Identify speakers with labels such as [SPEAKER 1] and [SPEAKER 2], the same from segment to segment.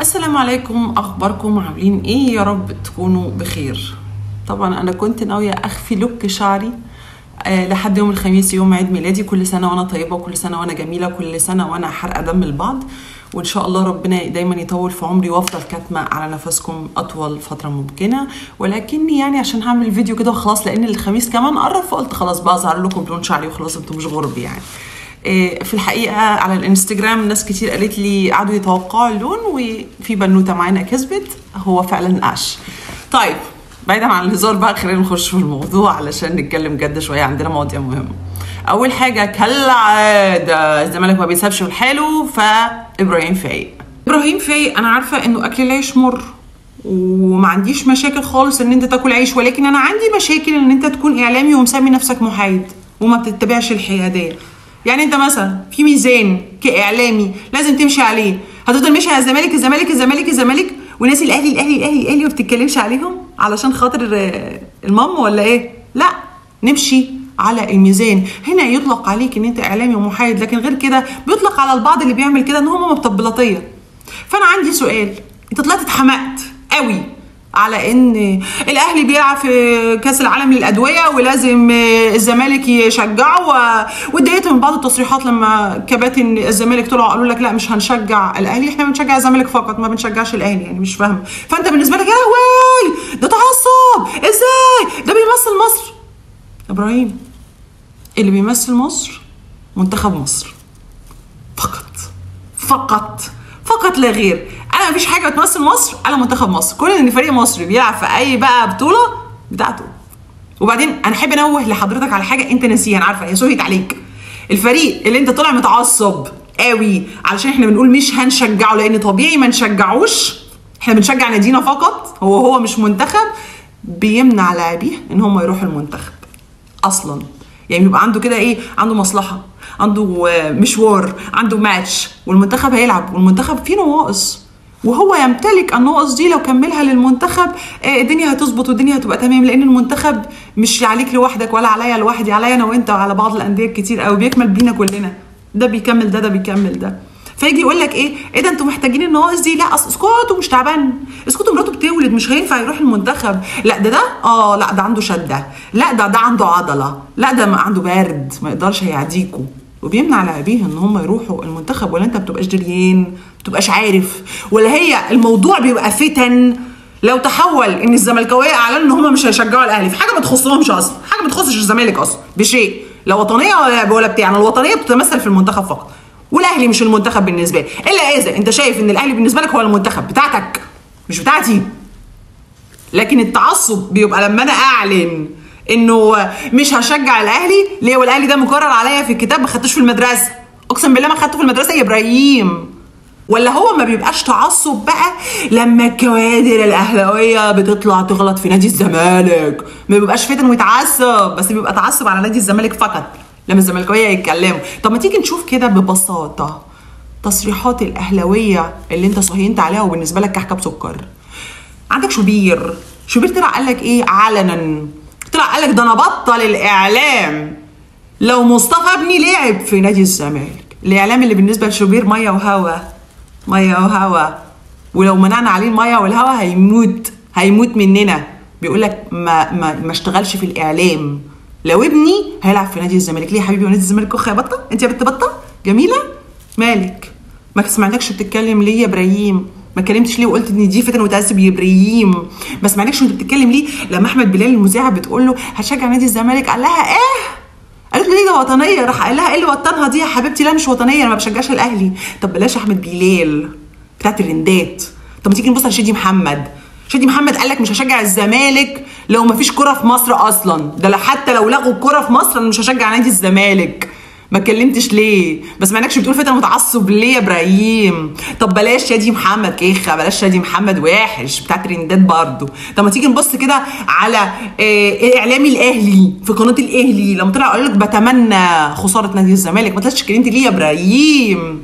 [SPEAKER 1] السلام عليكم، اخباركم عاملين ايه؟ يا رب تكونوا بخير. طبعا انا كنت ناويه اخفي لوك شعري لحد يوم الخميس، يوم عيد ميلادي. كل سنه وانا طيبه، وكل سنه وانا جميله، كل سنه وانا حرقه دم البعض، وان شاء الله ربنا دايما يطول في عمري وافضل كاتمه على نفسكم اطول فتره ممكنه. ولكني يعني عشان هعمل فيديو كده وخلاص، لان الخميس كمان قرب، فقلت خلاص بقى اظهر لكم بلون شعري وخلاص، انتم مش غرب يعني. في الحقيقه على الانستجرام ناس كتير قالت لي قعدوا يتوقعوا اللون، وفي بنوته معانا كسبت، هو فعلا قش. طيب بعيدا عن الهزار بقى، خلينا نخش في الموضوع علشان نتكلم جد شويه، عندنا مواضيع مهمه. اول حاجه كالعاده الزمالك ما بيسابش لحاله، فابراهيم فايق. ابراهيم فايق انا عارفه انه اكل العيش مر، وما عنديش مشاكل خالص ان انت تاكل عيش، ولكن انا عندي مشاكل ان انت تكون اعلامي ومسمي نفسك محايد وما بتتبعش الحياديه. يعني انت مثلا في ميزان كاعلامي لازم تمشي عليه، هتفضل ماشي على الزمالك الزمالك الزمالك الزمالك وناس الاهلي الاهلي الاهلي الاهلي ما بتتكلمش عليهم علشان خاطر الماما ولا ايه؟ لا، نمشي على الميزان. هنا يطلق عليك ان انت اعلامي ومحايد، لكن غير كده بيطلق على البعض اللي بيعمل كده ان هم مطبلطيه. فانا عندي سؤال، انت طلعت اتحمقت قوي على ان الاهلي بيلعب في كاس العالم للادويه ولازم الزمالك يشجعه، واتضايقت من بعض التصريحات لما كباتن الزمالك طلعوا قالوا لك لا مش هنشجع الاهلي، احنا بنشجع الزمالك فقط ما بنشجعش الاهلي. يعني مش فاهم. فانت بالنسبه لك يا لهوي ده تعصب، ازاي ده بيمثل مصر؟ ابراهيم، اللي بيمثل مصر منتخب مصر فقط فقط فقط لا غير. انا مفيش حاجه بتمثل مصر الا منتخب مصر. كل ان فريق مصري بيلعب في اي بقى بطوله بتاعته. وبعدين انا احب انوه لحضرتك على حاجه انت ناسيها، انا عارفه هي سهيت عليك. الفريق اللي انت طالع متعصب قوي علشان احنا بنقول مش هنشجعه، لان طبيعي ما نشجعوش، احنا بنشجع نادينا فقط، هو مش منتخب، بيمنع لاعبيه ان هم يروحوا المنتخب اصلا. يعني بيبقى عنده كده ايه، عنده مصلحه، عنده مشوار، عنده ماتش، والمنتخب هيلعب، والمنتخب فيه نواقص، وهو يمتلك النواقص دي. لو كملها للمنتخب الدنيا هتظبط والدنيا هتبقى تمام، لان المنتخب مش عليك لوحدك ولا عليا لوحدي، عليا انا وانت وعلى بعض الانديه كتير قوي، بيكمل بينا كلنا، ده بيكمل ده بيكمل ده. فيجي يقول لك ايه ده انتوا محتاجين النواقص دي؟ لا اسكتوا، مش تعبان، اسكتوا، مراته بتولد مش هينفع يروح المنتخب. لا ده لا ده عنده شده، لا ده عنده عضله، لا ده عنده برد ما يقدرش هيعديكوا، وبيمنع لاعبيه ان هم يروحوا المنتخب. ولا انت بتبقاش دريان، ما بتبقاش عارف، ولا هي الموضوع بيبقى فتن لو تحول ان الزملكاويه اعلنوا ان هم مش هيشجعوا الاهلي في حاجه ما تخصهمش اصلا، حاجه ما تخصش الزمالك اصلا بشيء، لا وطنيه ولا بتاع. الوطنيه بتتمثل في المنتخب فقط، والاهلي مش المنتخب بالنسبه لي، الا اذا انت شايف ان الاهلي بالنسبه لك هو المنتخب بتاعتك مش بتاعتي. لكن التعصب بيبقى لما انا اعلن انه مش هشجع الاهلي ليه، والاهلي ده مقرر عليا في الكتاب، ما خدتوش في المدرسه، اقسم بالله ما خدته في المدرسه يا ابراهيم. ولا هو ما بيبقاش تعصب بقى لما الكوادر الاهلاويه بتطلع تغلط في نادي الزمالك، ما بيبقاش فتن ويتعصب، بس بيبقى تعصب على نادي الزمالك فقط لما الزملكاويه يتكلموا. طب ما تيجي نشوف كده ببساطه تصريحات الاهلاويه اللي انت صهينت عليها وبالنسبه لك كحكه بسكر. عندك شوبير طلع قال لك ايه علنا، طلع قال لك ده انا بطل الاعلام لو مصطفى ابني لعب في نادي الزمالك. الاعلام اللي بالنسبه لشوبير ميه وهوا، ميه وهوا، ولو منعنا عليه الميه والهوا هيموت مننا. بيقول لك ما اشتغلش في الاعلام لو ابني هيلعب في نادي الزمالك. ليه يا حبيبي ونادي الزمالك كخ يا بطه؟ انت يا بنت بطه جميله مالك؟ ما سمعناكش بتتكلم ليه يا ابراهيم؟ ما كلمتش ليه وقلت ان دي فتن وتعذب يا ابراهيم؟ ما سمعناكش وانت بتتكلم ليه لما احمد بلال المذيعه بتقول له هتشجع نادي الزمالك؟ قال لها ايه؟ قالت له ليه ده وطنيه، راح قال لها ايه اللي وطنها دي يا حبيبتي؟ لا مش وطنيه، انا ما بشجعش الاهلي. طب بلاش احمد بلال بتاعت الرندات، طب ما تيجي نبص على شادي محمد. شادي محمد قال لك مش هشجع الزمالك لو ما فيش كوره في مصر اصلا، ده حتى لو لغوا الكوره في مصر انا مش هشجع نادي الزمالك. ما اتكلمتش ليه؟ ما سمعناكش بتقول فتن متعصب ليه يا ابراهيم؟ طب بلاش شادي محمد كيخه، بلاش شادي محمد وحش بتاعت الرندات برضه. طب ما تيجي نبص كده على اعلامي الاهلي في قناه الاهلي لما طلع قال لك بتمنى خساره نادي الزمالك. ما طلعتش اتكلمت ليه يا ابراهيم؟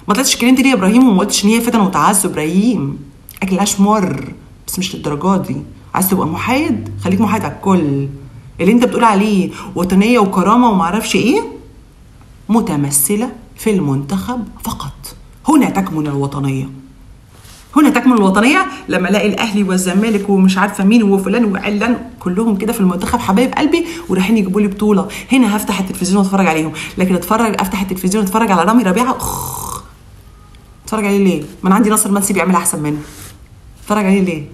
[SPEAKER 1] وما قلتش ان هي فتن وتعصب. ابراهيم اكل عيش مر بس مش للدرجه دي. عايز تبقى محايد خليك محايد على الكل. اللي انت بتقول عليه وطنيه وكرامه وما اعرفش ايه متمثله في المنتخب فقط، هنا تكمن الوطنيه. هنا تكمن الوطنيه لما الاقي الاهلي والزمالك ومش عارفه مين وفلان وعلان كلهم كده في المنتخب حبايب قلبي ورايحين يجيبوا لي بطوله، هنا هفتح التلفزيون واتفرج عليهم. لكن افتح التلفزيون واتفرج على رامي ربيعه، اتفرج عليه ليه؟ ما انا عندي ناصر منسي بيعملها احسن منه. اتفرج عليه ليه؟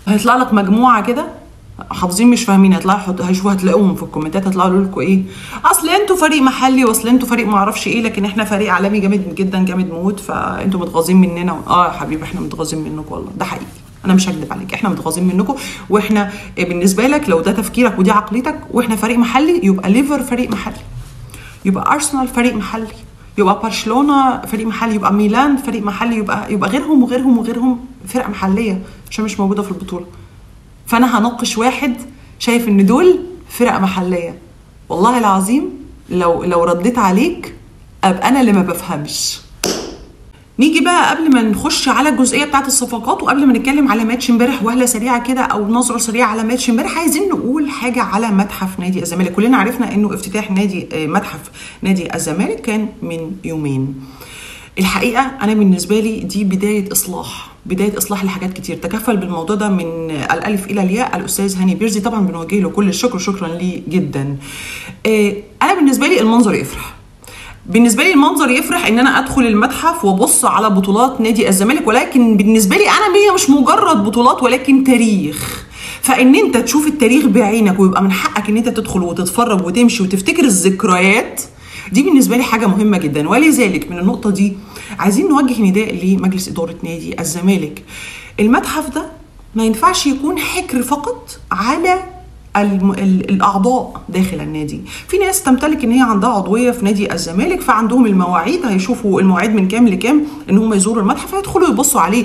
[SPEAKER 1] هيطلع لك مجموعه كده حافظين مش فاهمين، هيشوفوا هتلاقوهم في الكومنتات هيطلعوا يقولوا لكم ايه؟ اصل انتوا فريق محلي واصل انتوا فريق ما اعرفش ايه، لكن احنا فريق عالمي جامد جدا جامد موت، فانتوا متغاظين مننا. يا حبيبي احنا متغاظين منكم والله، ده حقيقي، انا مش هكذب عليك، احنا متغاظين منكم. واحنا بالنسبه لك لو ده تفكيرك ودي عقليتك واحنا فريق محلي، يبقى ليفر فريق محلي، يبقى ارسنال فريق محلي، يبقى برشلونه فريق محلي، يبقى ميلان فريق محلي، يبقى غيرهم وغيرهم وغيرهم فرق محليه عشان مش موجوده في البطوله. فانا هناقش واحد شايف ان دول فرق محليه، والله العظيم لو رديت عليك ابقى انا اللي ما بفهمش. نيجي بقى قبل ما نخش على الجزئيه بتاعت الصفقات وقبل ما نتكلم على ماتش امبارح وهله سريعه كده او نظره سريعه على ماتش امبارح، عايزين نقول حاجه على متحف نادي الزمالك. كلنا عرفنا انه افتتاح متحف نادي الزمالك كان من يومين. الحقيقه انا بالنسبه لي دي بدايه اصلاح لحاجات كتير. تكفل بالموضوع ده من الالف الى الياء الاستاذ هاني بيرزي، طبعا بنوجه له كل الشكر، شكرا ليه جدا. انا بالنسبه لي المنظر يفرح، ان انا ادخل المتحف وابص على بطولات نادي الزمالك، ولكن بالنسبه لي انا هي مش مجرد بطولات ولكن تاريخ. فان انت تشوف التاريخ بعينك ويبقى من حقك ان انت تدخل وتتفرج وتمشي وتفتكر الذكريات، دي بالنسبه لي حاجه مهمه جدا. ولذلك من النقطه دي عايزين نوجه نداء لمجلس اداره نادي الزمالك. المتحف ده ما ينفعش يكون حكر فقط على الاعضاء داخل النادي. في ناس تمتلك ان هي عندها عضويه في نادي الزمالك، فعندهم المواعيد، هيشوفوا المواعيد من كام لكام ان هم يزوروا المتحف، هيدخلوا يبصوا عليه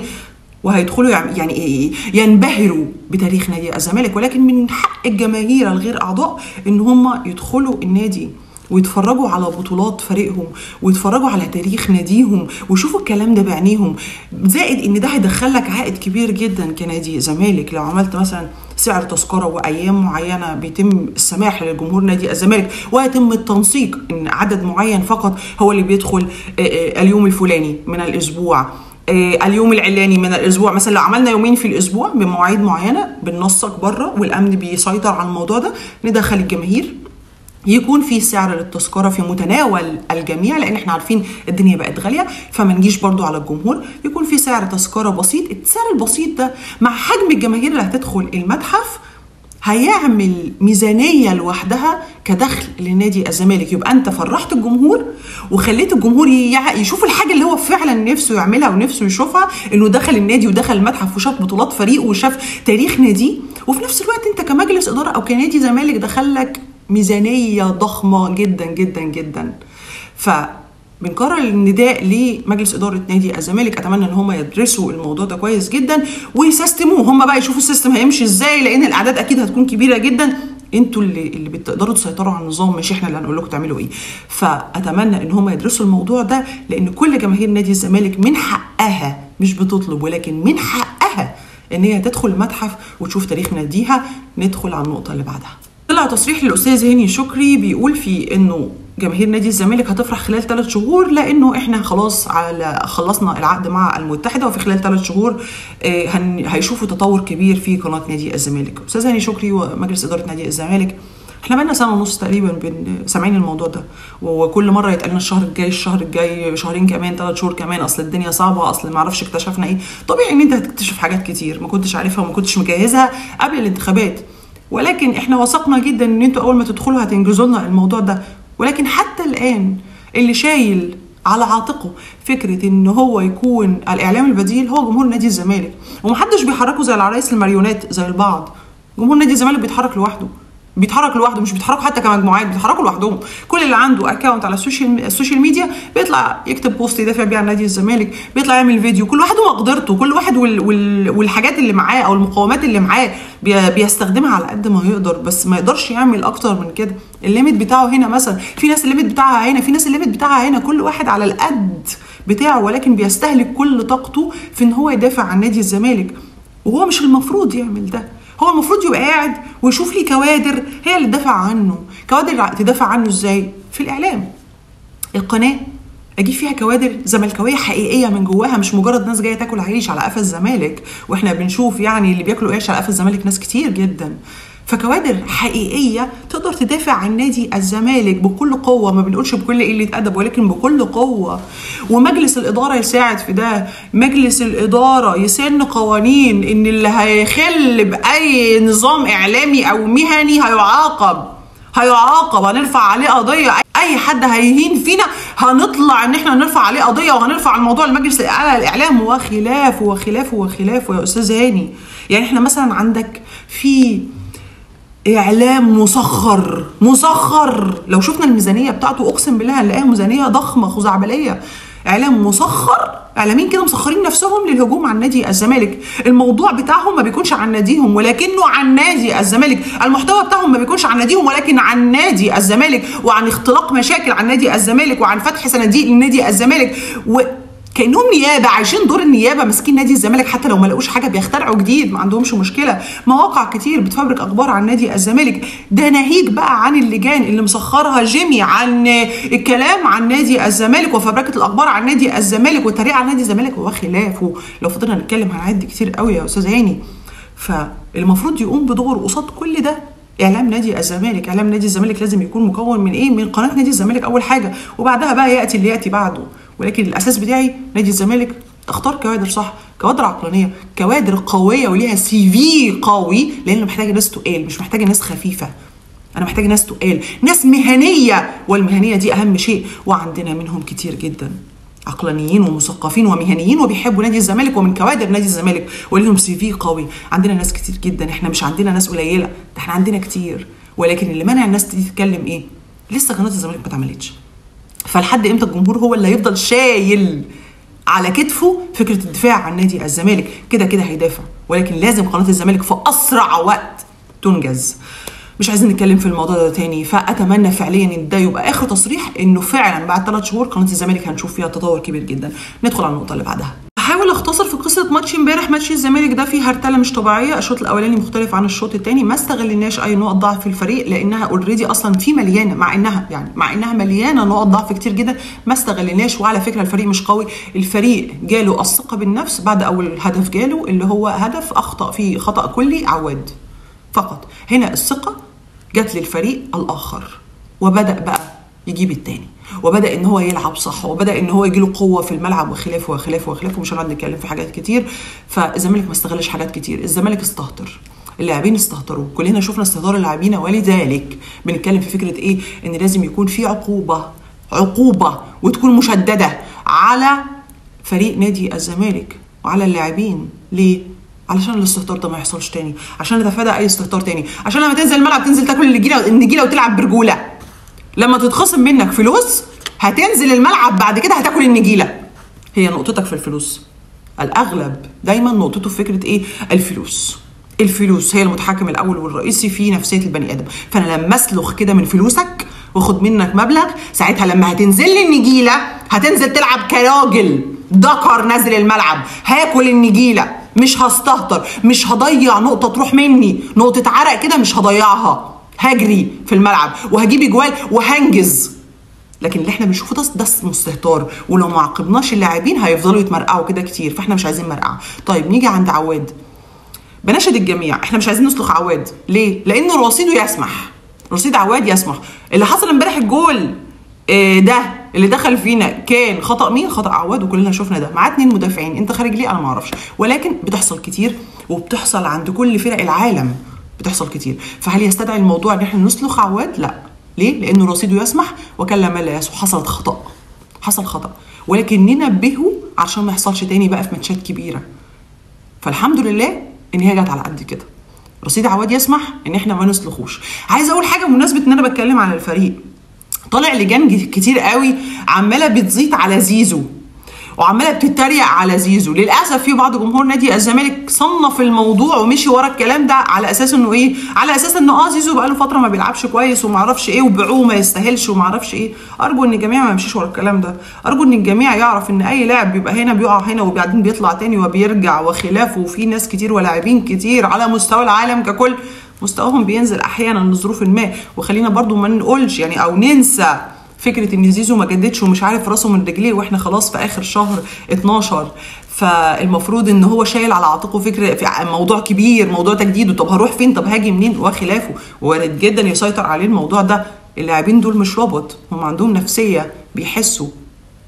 [SPEAKER 1] وهيدخلوا يعني ينبهروا بتاريخ نادي الزمالك. ولكن من حق الجماهير الغير اعضاء ان هم يدخلوا النادي ويتفرجوا على بطولات فريقهم ويتفرجوا على تاريخ ناديهم ويشوفوا الكلام ده بعينيهم. زائد ان ده هيدخلك عائد كبير جدا كنادي زمالك. لو عملت مثلا سعر تذكره وايام معينه بيتم السماح لجمهور نادي الزمالك ويتم التنسيق ان عدد معين فقط هو اللي بيدخل اليوم الفلاني من الاسبوع، اليوم العلاني من الاسبوع، مثلا لو عملنا يومين في الاسبوع بمواعيد معينه بننسق بره والامن بيسيطر على الموضوع ده، ندخل الجماهير، يكون في سعر للتذكره في متناول الجميع، لان احنا عارفين الدنيا بقت غاليه فما نجيش برضو على الجمهور، يكون في سعر تذكره بسيط. السعر البسيط ده مع حجم الجماهير اللي هتدخل المتحف هيعمل ميزانيه لوحدها كدخل لنادي الزمالك. يبقى انت فرحت الجمهور وخليت الجمهور يشوف الحاجه اللي هو فعلا نفسه يعملها ونفسه يشوفها، انه دخل النادي ودخل المتحف وشاف بطولات فريقه وشاف تاريخ ناديه، وفي نفس الوقت انت كمجلس اداره او كنادي زمالك دخلك ميزانيه ضخمه جدا جدا جدا. فبنكرر النداء لمجلس اداره نادي الزمالك، اتمنى ان هم يدرسوا الموضوع ده كويس جدا ويسيستموه، هم بقى يشوفوا السيستم هيمشي ازاي، لان الاعداد اكيد هتكون كبيره جدا. انتوا اللي بتقدروا تسيطروا على النظام، مش احنا اللي هنقول لكم تعملوا ايه. فاتمنى ان هم يدرسوا الموضوع ده، لان كل جماهير نادي الزمالك من حقها، مش بتطلب ولكن من حقها، ان هي تدخل المتحف وتشوف تاريخ ناديها. ندخل على النقطه اللي بعدها. طلع تصريح للاستاذ هاني شكري بيقول فيه انه جماهير نادي الزمالك هتفرح خلال 3 شهور، لانه احنا خلاص خلصنا العقد مع المتحده، وفي خلال 3 شهور هيشوفوا تطور كبير في قناه نادي الزمالك. استاذ هاني شكري ومجلس اداره نادي الزمالك احنا بقالنا سنه ونص تقريبا سامعين الموضوع ده، وكل مره يتقال لنا الشهر الجاي شهرين كمان 3 شهور كمان، اصل الدنيا صعبه، اصل ما اعرفش اكتشفنا ايه. طبيعي ان انت هتكتشف حاجات كتير ما كنتش عارفها وما كنتش مجهزها قبل الانتخابات، ولكن احنا وثقنا جدا ان انتوا اول ما تدخلوا هتنجزوا لنا الموضوع ده. ولكن حتى الان اللي شايل على عاتقه فكره ان هو يكون الاعلام البديل هو جمهور نادي الزمالك، ومحدش بيحركه زي العرايس الماريونات زي البعض. جمهور نادي الزمالك بيتحرك لوحده، مش بيتحركوا حتى كمجموعات، بيتحركوا لوحدهم. كل اللي عنده اكونت على السوشيال ميديا بيطلع يكتب بوست يدافع بيه عن نادي الزمالك، بيطلع يعمل فيديو، كل واحد ومقدرته، كل واحد والحاجات اللي معاه او المقومات اللي معاه بيستخدمها على قد ما يقدر، بس ما يقدرش يعمل اكتر من كده. الليميت بتاعه هنا مثلا، في ناس الليميت بتاعها هنا، في ناس الليميت بتاعها هنا، كل واحد على القد بتاعه، ولكن بيستهلك كل طاقته في ان هو يدافع عن نادي الزمالك، وهو مش المفروض يعمل ده. هو المفروض يبقى قاعد ويشوف لي كوادر هي اللي تدافع عنه. كوادر تدافع عنه ازاي؟ في الاعلام. القناه اجيب فيها كوادر زملكاويه حقيقيه من جواها، مش مجرد ناس جايه تاكل عيش على قفا الزمالك، واحنا بنشوف يعني اللي بياكلوا عيش على قفا الزمالك ناس كتير جدا. فكوادر حقيقيه تقدر تدافع عن نادي الزمالك بكل قوه، ما بنقولش بكل قله ادب ولكن بكل قوه. ومجلس الاداره يساعد في ده، مجلس الاداره يسن قوانين ان اللي هيخل باي نظام اعلامي او مهني هيعاقب، هنرفع عليه قضيه. اي حد هيهين فينا هنطلع ان احنا نرفع عليه قضيه، وهنرفع الموضوع لمجلس الاعلى للاعلام وخلافه وخلافه وخلافه. يا استاذ هاني يعني احنا مثلا عندك في اعلام مسخر، لو شفنا الميزانيه بتاعته اقسم بالله هنلاقيها ميزانيه ضخمه خزعبليه. اعلام مسخر، اعلاميين كده مسخرين نفسهم للهجوم عن نادي الزمالك. الموضوع بتاعهم ما بيكونش عن ناديهم ولكنه عن نادي الزمالك، المحتوى بتاعهم ما بيكونش عن ناديهم ولكن عن نادي الزمالك، وعن اختلاق مشاكل عن نادي الزمالك، وعن فتح صناديق لنادي الزمالك، كانهم نيابه عايشين دور النيابه ماسكين نادي الزمالك. حتى لو ما لقوش حاجه بيخترعوا جديد، ما عندهمش مشكله. مواقع كتير بتفبرك اخبار عن نادي الزمالك، ده ناهيك بقى عن اللجان اللي مسخرها جيمي عن الكلام عن نادي الزمالك وفبركه الاخبار عن نادي الزمالك والتريقه على نادي الزمالك وخلافه. لو فضلنا نتكلم هنعد كتير قوي يا استاذ هاني. فالمفروض يقوم بدور قصاد كل ده اعلام نادي الزمالك. اعلام نادي الزمالك لازم يكون مكون من ايه؟ من قناه نادي الزمالك اول حاجه، وبعدها بقى ياتي اللي ياتي بعده. ولكن الاساس بتاعي نادي الزمالك. اختار كوادر صح، كوادر عقلانيه، كوادر قويه وليها سي في قوي، لان محتاجه ناس تقال، مش محتاجه ناس خفيفه. انا محتاجه ناس تقال، ناس مهنيه، والمهنيه دي اهم شيء، وعندنا منهم كتير جدا عقلانيين ومثقفين ومهنيين وبيحبوا نادي الزمالك ومن كوادر نادي الزمالك وليهم سي في قوي. عندنا ناس كتير جدا، احنا مش عندنا ناس قليله، ده احنا عندنا كتير. ولكن اللي منع الناس دي تتكلم ايه؟ لسه قناه الزمالك ما اتعملتش. فلحد امتى الجمهور هو اللي هيفضل شايل على كتفه فكره الدفاع عن نادي الزمالك؟ كده كده هيدافع، ولكن لازم قناه الزمالك في اسرع وقت تنجز. مش عايزين نتكلم في الموضوع ده تاني. فاتمنى فعليا ان ده يبقى اخر تصريح، انه فعلا بعد 3 شهور قناه الزمالك هنشوف فيها تطور كبير جدا. ندخل على النقطه اللي بعدها. هحاول اختصر في قصه ماتش امبارح. ماتش الزمالك ده فيه هرتله مش طبيعيه. الشوط الاولاني مختلف عن الشوط الثاني، ما استغلناش اي نقط ضعف في الفريق لانها اوريدي اصلا في مليانه، مع انها مليانه نقط ضعف كتير جدا ما استغلناش. وعلى فكره الفريق مش قوي، الفريق جاله الثقه بالنفس بعد اول هدف جاله، اللي هو هدف اخطا فيه خطا كلي عواد فقط. هنا الثقه جت للفريق الاخر وبدا بقى يجيب الثاني، وبدا ان هو يلعب صح، وبدا ان هو يجيله قوه في الملعب وخلافه وخلافه وخلافه. مش هنقعد نتكلم في حاجات كتير. فالزمالك ما استغلش حاجات كتير، الزمالك استهتر، اللاعبين استهتروا، كلنا شفنا استهتار اللاعبين. ولذلك بنتكلم في فكره ايه؟ ان لازم يكون في عقوبه وتكون مشدده على فريق نادي الزمالك وعلى اللاعبين. ليه؟ علشان الاستهتار ده ما يحصلش تاني، عشان نتفادى اي استهتار تاني، عشان لما تنزل الملعب تنزل تاكل النجيله وتلعب برجوله. لما تتخصم منك فلوس هتنزل الملعب بعد كده هتاكل النجيله. هي نقطتك في الفلوس. الاغلب دايما نقطته في فكره ايه؟ الفلوس هي المتحكم الاول والرئيسي في نفسيه البني ادم. فانا لما اسلخ كده من فلوسك واخد منك مبلغ، ساعتها لما هتنزل لي النجيله هتنزل تلعب كراجل ذكر نازل الملعب، هاكل النجيله، مش هستهتر، مش هضيع نقطه تروح مني، نقطه عرق كده مش هضيعها، هجري في الملعب وهجيب اجوال وهنجز. لكن اللي احنا بنشوفه ده مستهتار، ولو ما عاقبناش اللاعبين هيفضلوا يتمرقعوا كده كتير، فاحنا مش عايزين مرقعه. طيب نيجي عند عواد. بناشد الجميع، احنا مش عايزين نسلخ عواد. ليه؟ لانه رصيده يسمح، رصيد عواد يسمح. اللي حصل امبارح الجول ده اللي دخل فينا كان خطا مين؟ خطا عواد، وكلنا شفنا ده. معاه 2 مدافعين، انت خارج ليه؟ انا ما اعرفش، ولكن بتحصل كتير وبتحصل عند كل فرق العالم، بتحصل كتير. فهل يستدعي الموضوع ان احنا نسلخ عواد؟ لا. ليه؟ لانه رصيده يسمح وكلا ما لا يسمح. حصل خطا، ولكن ننبهه عشان ما يحصلش تاني بقى في ماتشات كبيره. فالحمد لله ان هي جت على قد كده. رصيد عواد يسمح ان احنا ما نسلخوش. عايزه اقول حاجه بمناسبه ان انا بتكلم على الفريق. طالع لجان كتير قوي عماله بتزيط على زيزو وعماله بتتريق على زيزو. للاسف في بعض جمهور نادي الزمالك صنف الموضوع ومشي ورا الكلام ده على اساس انه ايه؟ على اساس انه زيزو بقاله فتره ما بيلعبش كويس وما اعرفش ايه وبيعوه ما يستاهلش وما اعرفش ايه. ارجو ان الجميع ما يمشيش ورا الكلام ده، ارجو ان الجميع يعرف ان اي لاعب بيبقى هنا بيقع هنا وبعدين بيطلع تاني وبيرجع وخلافه. وفي ناس كتير ولاعبين كتير على مستوى العالم ككل مستواهم بينزل احيانا لظروف ما. وخلينا برضو ما نقولش يعني او ننسى فكره ان زيزو ما جددش ومش عارف راسه من رجليه واحنا خلاص في اخر شهر 12، فالمفروض ان هو شايل على عاتقه فكره في موضوع كبير، موضوع تجديده. طب هروح فين؟ طب هاجي منين؟ وخلافه. وارد جدا يسيطر عليه الموضوع ده. اللاعبين دول مش روبوت، هم عندهم نفسيه، بيحسوا.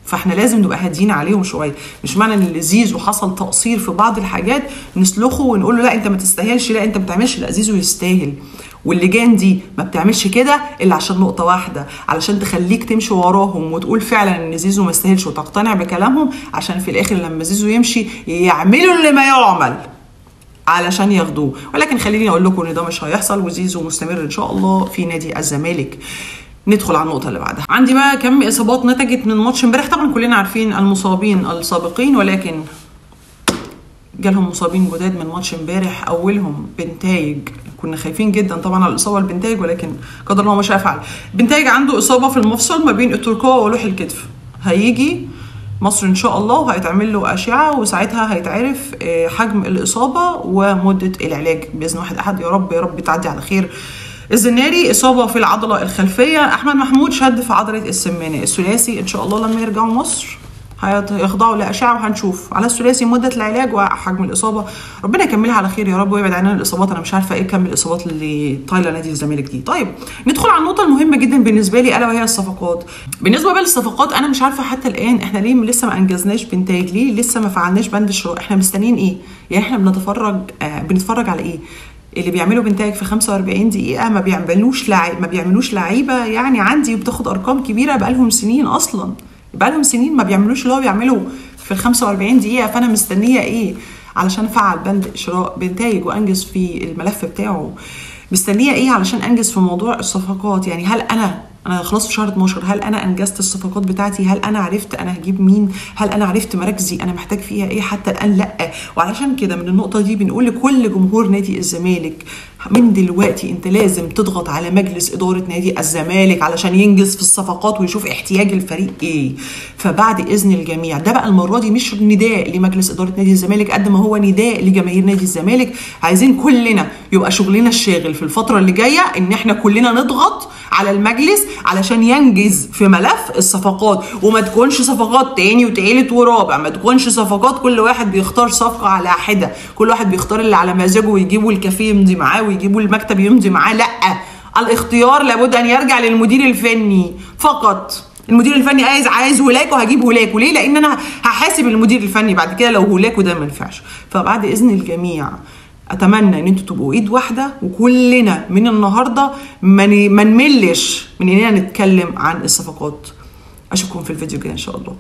[SPEAKER 1] فاحنا لازم نبقى هاديين عليهم شويه. مش معنى ان زيزو حصل تقصير في بعض الحاجات نسلخه ونقول له لا انت ما تستاهلش، لا انت ما بتعملش. لا، زيزو يستاهل. واللجان دي ما بتعملش كده الا عشان نقطه واحده، علشان تخليك تمشي وراهم وتقول فعلا ان زيزو ما يستاهلش وتقتنع بكلامهم، عشان في الاخر لما زيزو يمشي يعملوا اللي ما يعمل علشان ياخدوه. ولكن خليني اقول لكم ان ده مش هيحصل، وزيزو مستمر ان شاء الله في نادي الزمالك. ندخل على النقطة اللي بعدها. عندي بقى كم إصابات نتجت من ماتش امبارح. طبعا كلنا عارفين المصابين السابقين، ولكن جالهم مصابين جداد من ماتش امبارح. أولهم بنتايج. كنا خايفين جدا طبعا على الإصابة البنتايج، ولكن قدر الله ما شاء فعل. بنتايج عنده إصابة في المفصل ما بين الترقوة ولوح الكتف. هيجي مصر ان شاء الله وهيتعمل له اشعه، وساعتها هيتعرف حجم الاصابه ومده العلاج باذن واحد احد. يا رب يا رب تعدي على خير. الزناري اصابه في العضله الخلفيه. احمد محمود شد في عضله السمانه. الثلاثي ان شاء الله لما يرجعوا مصر هيخضعوا لاشعه وهنشوف على الثلاثي مده العلاج وحجم الاصابه. ربنا يكملها على خير يا رب ويبعد عننا الاصابات. انا مش عارفه ايه كم الاصابات اللي طايله نادي الزمالك دي. طيب ندخل على النقطه المهمه جدا بالنسبه لي، الا وهي الصفقات. بالنسبه بقى للصفقات انا مش عارفه حتى الان احنا ليه لسه ما انجزناش بنتايج، ليه لسه ما فعلناش بند الشراء. احنا مستنيين ايه؟ يعني احنا بنتفرج على ايه؟ اللي بيعملوا بنتايج في 45 دقيقه ما بيعملوش لعيبه يعني عندي وبتاخد ارقام كبيره بقالهم سنين. اصلا بقالهم سنين ما بيعملوش اللي هو بيعمله في ال 45 دقيقه. فانا مستنيه ايه علشان افعل بند شراء بنتايج وانجز في الملف بتاعه؟ مستنيه ايه علشان انجز في موضوع الصفقات؟ يعني هل انا خلاص في شهر 12، هل انا انجزت الصفقات بتاعتي؟ هل انا عرفت انا هجيب مين؟ هل انا عرفت مراكزي انا محتاج فيها ايه؟ حتى الان لا. وعلشان كده من النقطه دي بنقول لكل جمهور نادي الزمالك من دلوقتي انت لازم تضغط على مجلس اداره نادي الزمالك علشان ينجز في الصفقات ويشوف احتياج الفريق ايه. فبعد اذن الجميع، ده بقى المره دي مش نداء لمجلس اداره نادي الزمالك قد ما هو نداء لجماهير نادي الزمالك. عايزين كلنا يبقى شغلنا الشاغل في الفتره اللي جايه ان احنا كلنا نضغط على المجلس علشان ينجز في ملف الصفقات، وما تكونش صفقات تاني وتالت ورابع، ما تكونش صفقات كل واحد بيختار صفقه على حده، كل واحد بيختار اللي على مزاجه ويجيبوا الكافيه يمضي معاه ويجيبوا المكتب يمضي معاه. لا، الاختيار لابد ان يرجع للمدير الفني فقط. المدير الفني عايز هولاكو هجيب هولاكو. ليه؟ لان انا هحاسب المدير الفني بعد كده لو هولاكو ده ما ينفعش. فبعد اذن الجميع اتمنى ان انتوا تبقوا ايد واحده، وكلنا من النهارده ما نملش من اننا نتكلم عن الصفقات. اشوفكم في الفيديو الجاي ان شاء الله.